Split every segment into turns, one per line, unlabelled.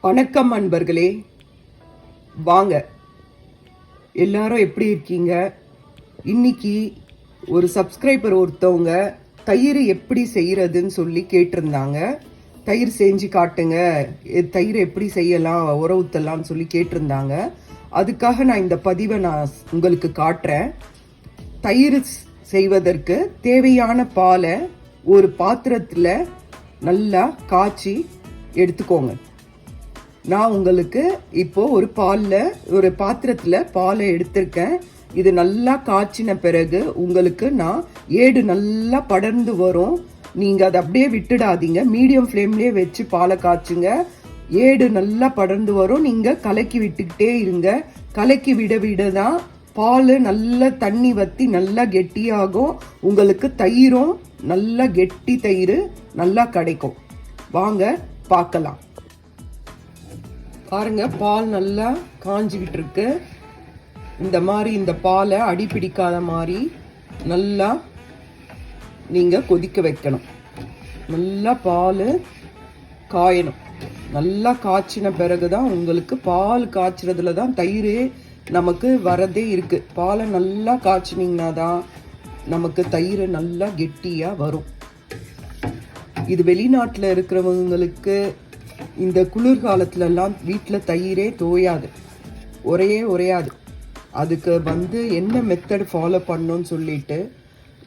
வணக்கம் அன்பர்களே, வாங்க எல்லாரும் எப்படி இருக்கீங்க? இன்னைக்கு ஒரு சப்ஸ்கிரைபர் ஒருத்தவங்க தயிர் எப்படி செய்யறதுன்னு சொல்லி கேட்டிருந்தாங்க. தயிர் செஞ்சு காட்டுங்க, தயிர் எப்படி செய்யலாம், உர ஊத்தலாம்னு சொல்லி கேட்டிருந்தாங்க. அதுக்காக நான் இந்த பதிவை நான் உங்களுக்கு காட்டுறேன். தயிர் செய்வதற்கு தேவையான பாலை ஒரு பாத்திரத்தில் நல்லா காய்ச்சி எடுத்துக்கோங்க. நான் உங்களுக்கு இப்போ ஒரு பாத்திரத்தில் பாலை எடுத்திருக்கேன். இது நல்லா காய்ச்சின பிறகு உங்களுக்கு நான் ஏடு நல்லா படர்ந்து வரும். நீங்கள் அதை அப்படியே விட்டுடாதீங்க, மீடியம் ஃப்ளேம்லேயே வச்சு பாலை காய்ச்சுங்க. ஏடு நல்லா படர்ந்து வரும். நீங்கள் கலக்கி விட்டுக்கிட்டே இருங்க. கலக்கி விட விட தான் பால் நல்லா தண்ணி வற்றி நல்லா கெட்டியாகும். உங்களுக்கு தயிரும் நல்லா கெட்டி தயிர் நல்லா கிடைக்கும். வாங்க பார்க்கலாம். பாருங்க, பால் நல்லா காஞ்சிக்கிட்டு இருக்கு. இந்த மாதிரி இந்த பாலை அடி பிடிக்காத மாதிரி நல்லா நீங்கள் கொதிக்க வைக்கணும். நல்லா பால் காயணும். நல்லா காய்ச்சின பிறகு தான் உங்களுக்கு பால் காய்ச்சறதுல தான் தயிர் நமக்கு வரதே இருக்கு. பாலை நல்லா காய்ச்சினீங்கன்னா தான் நமக்கு தயிர் நல்லா கெட்டியாக வரும். இது வெளிநாட்டில் இருக்கிறவங்களுக்கு இந்த குளிர்காலத்துலலாம் வீட்டில் தயிரே தோயாது, உரையாது. அதுக்கு என்ன மெத்தட் ஃபாலோ பண்ணணும்னு சொல்லிட்டு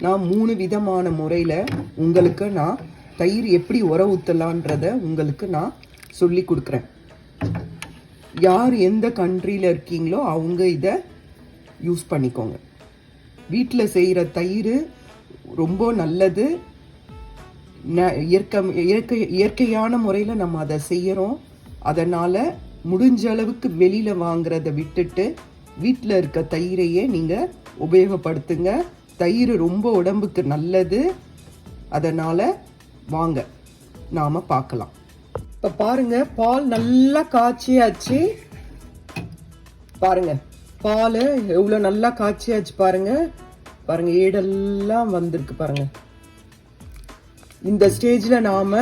நான் 3 விதமான முறையில் உங்களுக்கு நான் தயிர் எப்படி உர ஊற்றலான்றத உங்களுக்கு நான் சொல்லி கொடுக்குறேன். யார் எந்த கண்ட்ரியில் இருக்கீங்களோ அவங்க இதை யூஸ் பண்ணிக்கோங்க. வீட்டில் செய்கிற தயிர் ரொம்ப நல்லது. இயற்கையான முறையில் நம்ம அதை செய்கிறோம். அதனால் முடிஞ்ச அளவுக்கு வெளியில் வாங்குறத விட்டுட்டு வீட்டில் இருக்க தயிரையே நீங்கள் உபயோகப்படுத்துங்க. தயிர் ரொம்ப உடம்புக்கு நல்லது. அதனால் வாங்க நாம் பார்க்கலாம். இப்போ பாருங்கள், பால் நல்லா காய்ச்சியாச்சு. பாருங்கள், பால் எவ்வளோ நல்லா காய்ச்சியாச்சு. பாருங்கள் ஏடெல்லாம் வந்திருக்கு. பாருங்கள், இந்த ஸ்டேஜில் நாம்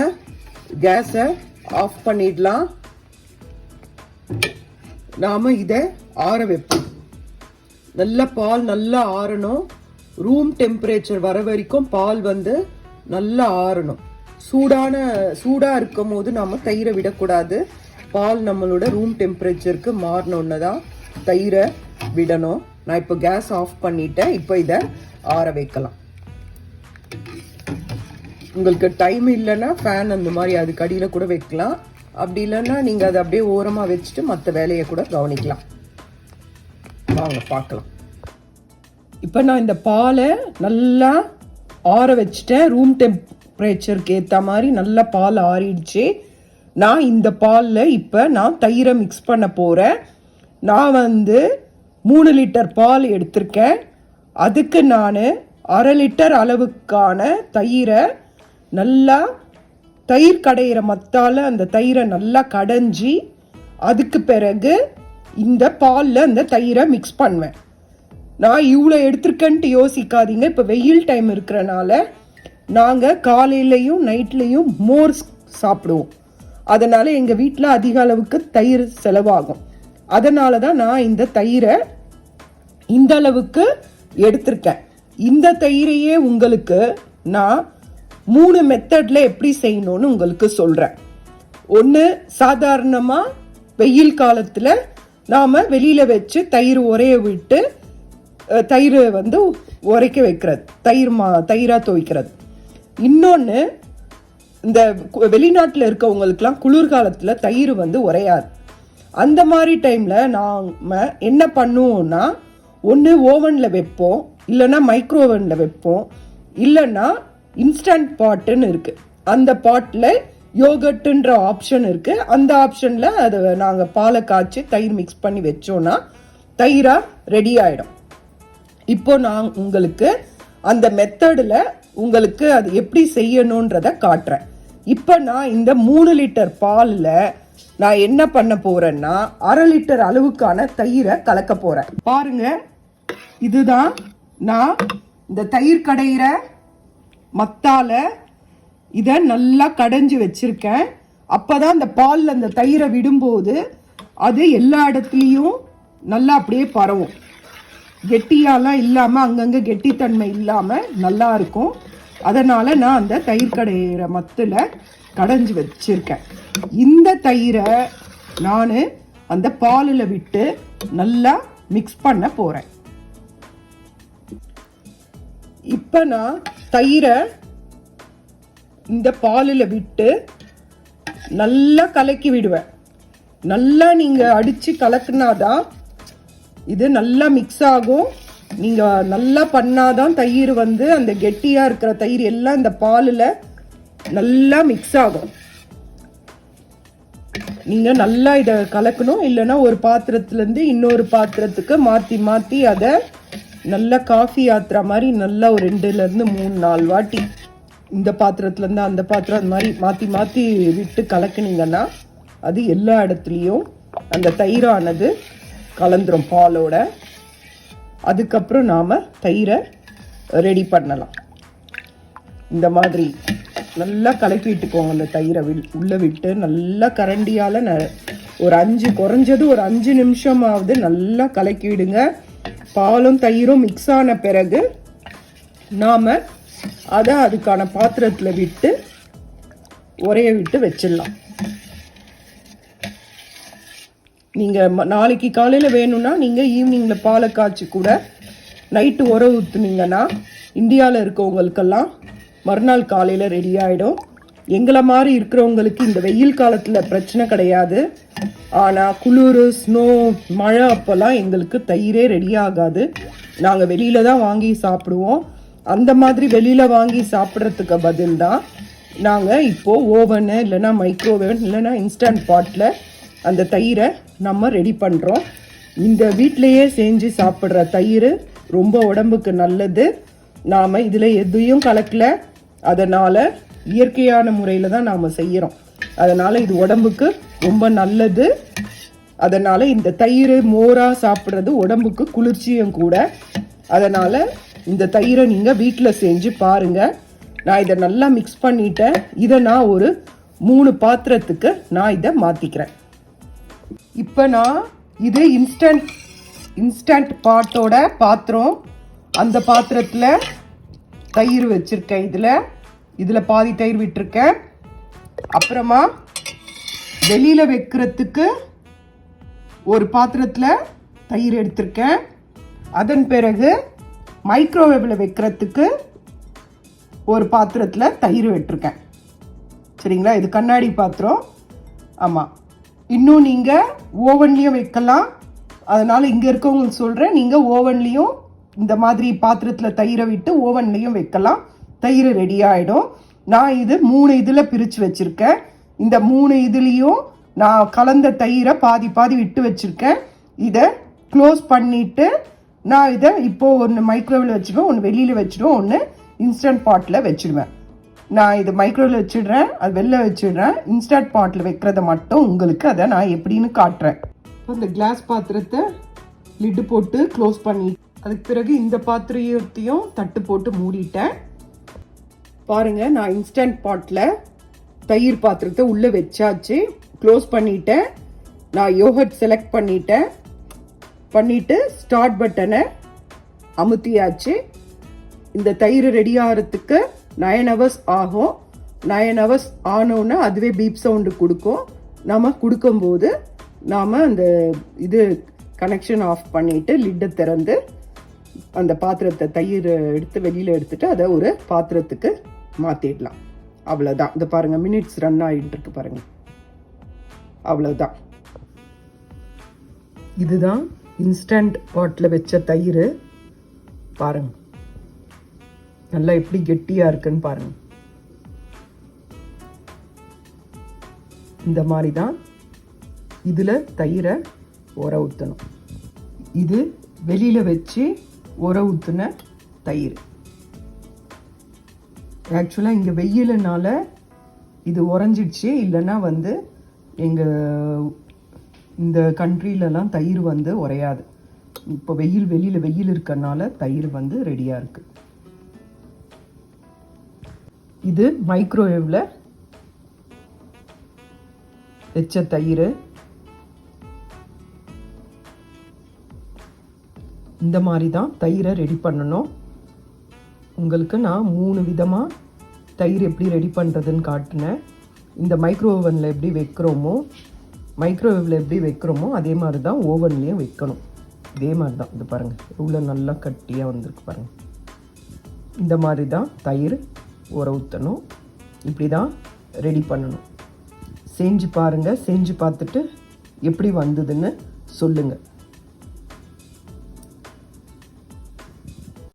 கேஸை ஆஃப் பண்ணிடலாம். நாம் இதை ஆற வைப்போம். நல்லா பால் நல்லா ஆறணும். ரூம் டெம்பரேச்சர் வர வரைக்கும் பால் நல்லா ஆறணும். சூடாக இருக்கும் போது நாம் தயிரை விடக்கூடாது. பால் நம்மளோட ரூம் டெம்பரேச்சருக்கு மாறினோன்னு தான் தயிரை விடணும். நான் இப்போ கேஸ் ஆஃப் பண்ணிட்டேன். இப்போ இதை ஆற வைக்கலாம். உங்களுக்கு டைம் இல்லைன்னா ஃபேன் அந்த மாதிரி அதுக்கு அடியில் கூட வைக்கலாம். அப்படி இல்லைன்னா நீங்கள் அதை அப்படியே ஓரமாக வச்சுட்டு மற்ற வேலையை கூட கவனிக்கலாம். வாங்க பார்க்கலாம். இப்போ நான் இந்த பாலை நல்லா ஆற வச்சுட்டேன். ரூம் டெம்பரேச்சருக்கு ஏற்ற மாதிரி நல்லா பால் ஆறிடுச்சு. நான் இந்த பாலில் இப்போ நான் தயிரை மிக்ஸ் பண்ண போகிறேன். நான் 3 லிட்டர் பால் எடுத்திருக்கேன். அதுக்கு நான் 1/2 லிட்டர் அளவுக்கான தயிரை நல்லா தயிர் கடையிற மத்தால அந்த தயிரை நல்லா கடைஞ்சி அதுக்கு பிறகு இந்த பாலில் அந்த தயிரை மிக்ஸ் பண்ணுவேன். நான் இவ்வளோ எடுத்திருக்கேன்ட்டு யோசிக்காதீங்க. இப்போ வெயில் டைம் இருக்கிறனால நாங்கள் காலையிலையும் நைட்லேயும் மோர் சாப்பிடுவோம். அதனால் எங்கள் வீட்டில் அதிக அளவுக்கு தயிர் செலவாகும். அதனால தான் நான் இந்த தயிரை இந்த அளவுக்கு எடுத்திருக்கேன். இந்த தயிரையே உங்களுக்கு நான் 3 மெத்தடில் எப்படி செய்யணும்னு உங்களுக்கு சொல்கிறேன். ஒன்று, சாதாரணமாக வெயில் காலத்தில் நாம் வெளியில் வச்சு தயிர் உரைய விட்டு தயிர் உரைக்க வைக்கிறது, தயிராக துவைக்கிறது. இன்னொன்று, இந்த வெளிநாட்டில் இருக்கவங்களுக்கெல்லாம் குளிர்காலத்தில் தயிர் உரையாது. அந்த மாதிரி டைமில் நாம் என்ன பண்ணுவோம்னா, ஒன்று ஓவனில் வைப்போம், இல்லைன்னா மைக்ரோவனில் வைப்போம், இல்லைன்னா இன்ஸ்டன்ட் பாட்டுன்னு இருக்குது. அந்த பாட்டில் யோகட்டுன்ற ஆப்ஷன் இருக்குது. அந்த ஆப்ஷனில் அதை நாங்கள் பாலை காய்ச்சி தயிர் மிக்ஸ் பண்ணி வச்சோன்னா தயிராக ரெடி ஆகிடும். இப்போ நான் உங்களுக்கு அந்த மெத்தடில் உங்களுக்கு அது எப்படி செய்யணுன்றதை காட்டுறேன். இப்போ நான் இந்த 3 லிட்டர் பாலில் நான் என்ன பண்ண போகிறேன்னா 1/2 லிட்டர் அளவுக்கான தயிரை கலக்க போகிறேன். பாருங்க, இதுதான் நான் இந்த தயிர் கடையிற மத்தால இதை நல்லா கடைஞ்சி வச்சிருக்கேன். அப்பதான் அந்த பால் அந்த தயிரை விடும்போது அது எல்லா இடத்துலையும் நல்லா அப்படியே பரவும். கெட்டியாலாம் இல்லாமல் அங்கங்கே கெட்டித்தன்மை இல்லாமல் நல்லா இருக்கும். அதனால் நான் அந்த தயிர் கடையிற மத்தில் கடைஞ்சி வச்சுருக்கேன். இந்த தயிரை நான் அந்த பாலில் விட்டு நல்லா மிக்ஸ் பண்ண போகிறேன். இப்போ நான் தயிரை இந்த பாலில் விட்டு நல்லா கலக்கி விடுவேன். நல்லா நீங்கள் அடித்து கலக்குனாதான் இது நல்லா மிக்ஸ் ஆகும். நீங்கள் நல்லா பண்ணாதான் தயிர் வந்து அந்த கெட்டியாக இருக்கிற தயிர் எல்லாம் இந்த பாலில் நல்லா மிக்ஸ் ஆகும். நீங்கள் நல்லா இதை கலக்கணும். இல்லைன்னா ஒரு பாத்திரத்துலேருந்து இன்னொரு பாத்திரத்துக்கு மாற்றி மாற்றி அதை நல்லா காஃபி ஆத்துற மாதிரி நல்லா ஒரு 2லேருந்து 3-4 வாட்டி இந்த பாத்திரத்துலேருந்து அந்த பாத்திரம் அந்த மாதிரி மாற்றி மாற்றி விட்டு கலக்குனீங்கன்னா அது எல்லா இடத்துலையும் அந்த தயிரானது கலந்துரும் பாலோட. அதுக்கப்புறம் நாம் தயிரை ரெடி பண்ணலாம். இந்த மாதிரி நல்லா கலக்கி விட்டுக்கோங்க. அந்த தயிரை உள்ளே விட்டு நல்லா கரண்டியால் குறைஞ்சது ஒரு 5 நிமிஷமாவது நல்லா கலக்கி விடுங்க. பாலும் தயிரும் மிக்ஸ் ஆன பிறகு நாம் அதை அதுக்கான பாத்திரத்தில் விட்டு உரைய விட்டு வச்சிடலாம். நீங்கள் நாளைக்கு காலையில் வேணும்னா நீங்கள் ஈவினிங்கில் பாலை காய்ச்சி கூட நைட்டு உர ஊற்றுனீங்கன்னா இந்தியாவில் இருக்கவங்களுக்கெல்லாம் மறுநாள் காலையில் ரெடி ஆகிடும். எங்களை மாதிரி இருக்கிறவங்களுக்கு இந்த வெயில் காலத்தில் பிரச்சனை கிடையாது. ஆனால் குளிர், ஸ்னோ, மழை அப்போல்லாம் எங்களுக்கு தயிரே ரெடி ஆகாது. நாங்கள் வெளியில் தான் வாங்கி சாப்பிடுவோம். அந்த மாதிரி வெளியில் வாங்கி சாப்பிட்றதுக்கு பதில் தான் நாங்கள் இப்போது ஓவனு இல்லைன்னா மைக்ரோவேவன் இல்லைன்னா இன்ஸ்டன்ட் பாட்டில் அந்த தயிரை நம்ம ரெடி பண்ணுறோம். இந்த வீட்டிலையே செஞ்சு சாப்பிட்ற தயிர் ரொம்ப உடம்புக்கு நல்லது. நாம் இதில் எதையும் கலக்கல. அதனால் இயற்கையான முறையில் தான் நாம் செய்கிறோம். அதனால் இது உடம்புக்கு ரொம்ப நல்லது. அதனால் இந்த தயிர் மோராக சாப்பிட்றது உடம்புக்கு குளிர்ச்சியும் கூட. அதனால் இந்த தயிரை நீங்கள் வீட்டில் செஞ்சு பாருங்கள். நான் இதை நல்லா மிக்ஸ் பண்ணிட்டேன். இதை நான் ஒரு 3 பாத்திரத்துக்கு நான் இதை மாற்றிக்கிறேன். இப்போ நான் இது இன்ஸ்டன்ட் பாட்டோட பாத்திரம். அந்த பாத்திரத்தில் தயிர் வச்சுருக்கேன். இதில் பாதி தயிர் விட்டுருக்கேன். அப்புறமா வெளியில் வைக்கிறதுக்கு ஒரு பாத்திரத்தில் தயிர் எடுத்திருக்கேன். அதன் பிறகு மைக்ரோவேவில் வைக்கிறதுக்கு ஒரு பாத்திரத்தில் தயிர் விட்டுருக்கேன். சரிங்களா? இது கண்ணாடி பாத்திரம். ஆமாம், இன்னும் நீங்கள் ஓவன்லேயும் வைக்கலாம். அதனால் இங்கே இருக்கவங்களுக்கு சொல்கிறேன், நீங்கள் ஓவன்லேயும் இந்த மாதிரி பாத்திரத்தில் தயிரை விட்டு ஓவன்லேயும் வைக்கலாம். தயிர் ரெடி ஆகிடும். நான் இது 3 இதில் பிரித்து வச்சுருக்கேன். இந்த 3 இதுலேயும் நான் கலந்த தயிரை பாதி பாதி விட்டு வச்சுருக்கேன். இதை க்ளோஸ் பண்ணிவிட்டு நான் இதை இப்போது ஒன்று மைக்ரோவேவில் வச்சுடுவேன், ஒன்று வெளியில் வச்சுடுவேன், ஒன்று இன்ஸ்டன்ட் பாட்டில் வச்சுடுவேன். நான் இது மைக்ரோவேவில் வச்சுடுறேன், அது வெளில வச்சுடுறேன். இன்ஸ்டன்ட் பாட்டில் வைக்கிறத மட்டும் உங்களுக்கு அதை நான் எப்படின்னு காட்டுறேன். இப்போ இந்த கிளாஸ் பாத்திரத்தை லிட்டு போட்டு க்ளோஸ் பண்ணி அதுக்கு பிறகு இந்த பாத்திரத்தையும் தட்டு போட்டு மூடிட்டேன். பாருங்கள், நான் இன்ஸ்டன்ட் பாட்டில் தயிர் பாத்திரத்தை உள்ளே வச்சாச்சு. க்ளோஸ் பண்ணிட்டேன். நான் யோகர்ட் செலக்ட் பண்ணிவிட்டு ஸ்டார்ட் பட்டனை அமுத்தியாச்சு. இந்த தயிர் ரெடி ஆகிறதுக்கு 9 hours ஆகும். 9 hours ஆனோன்னா அதுவே பீப் சவுண்டு கொடுக்கும். நாம் கொடுக்கும்போது நாம் அந்த இது கனெக்ஷன் ஆஃப் பண்ணிவிட்டு லிட்டை திறந்து அந்த பாத்திரத்தை தயிர் எடுத்து வெளியில் எடுத்துட்டு அதை ஒரு பாத்திரத்துக்கு மாற்றிடலாம். அவ்வளோதான். இந்த பாருங்கள், மினிட்ஸ் ரன் ஆகிட்டு இருக்கு பாருங்கள். அவ்வளோதான். இதுதான் இன்ஸ்டன்ட் பாட்டில் வச்ச தயிர். பாருங்கள் நல்லா எப்படி கெட்டியாக இருக்குன்னு பாருங்கள். இந்த மாதிரி தான் இதில் தயிரை உர ஊற்றணும். இது வெளியில் வச்சு உர ஊற்றின தயிர். ஆக்சுவலாக இங்கே வெயிலுனால இது உறைஞ்சிடுச்சு. இல்லைன்னா வந்து எங்கள் இந்த கண்ட்ரிலலாம் தயிர் வந்து உரையாது. இப்போ வெளியில் வெயில் இருக்கறனால தயிர் வந்து ரெடியாக இருக்குது. இது மைக்ரோவேவில் வச்ச தயிர் இந்த மாதிரி தான் தயிரை ரெடி பண்ணணும். உங்களுக்கு நான் 3 விதமாக தயிர் எப்படி ரெடி பண்ணுறதுன்னு காட்டினேன். இந்த மைக்ரோ ஓவனில் எப்படி வைக்கிறோமோ அதே மாதிரி தான் ஓவன்லேயும் வைக்கணும். இதே மாதிரி தான். இது பாருங்கள், இவ்வளோ நல்லா கட்டியாக வந்திருக்கு பாருங்கள். இந்த மாதிரி தான் தயிர் ஊற ஊற்றணும். இப்படி தான் ரெடி பண்ணணும். செஞ்சு பாருங்கள். செஞ்சு பார்த்துட்டு எப்படி வந்ததுன்னு சொல்லுங்கள்.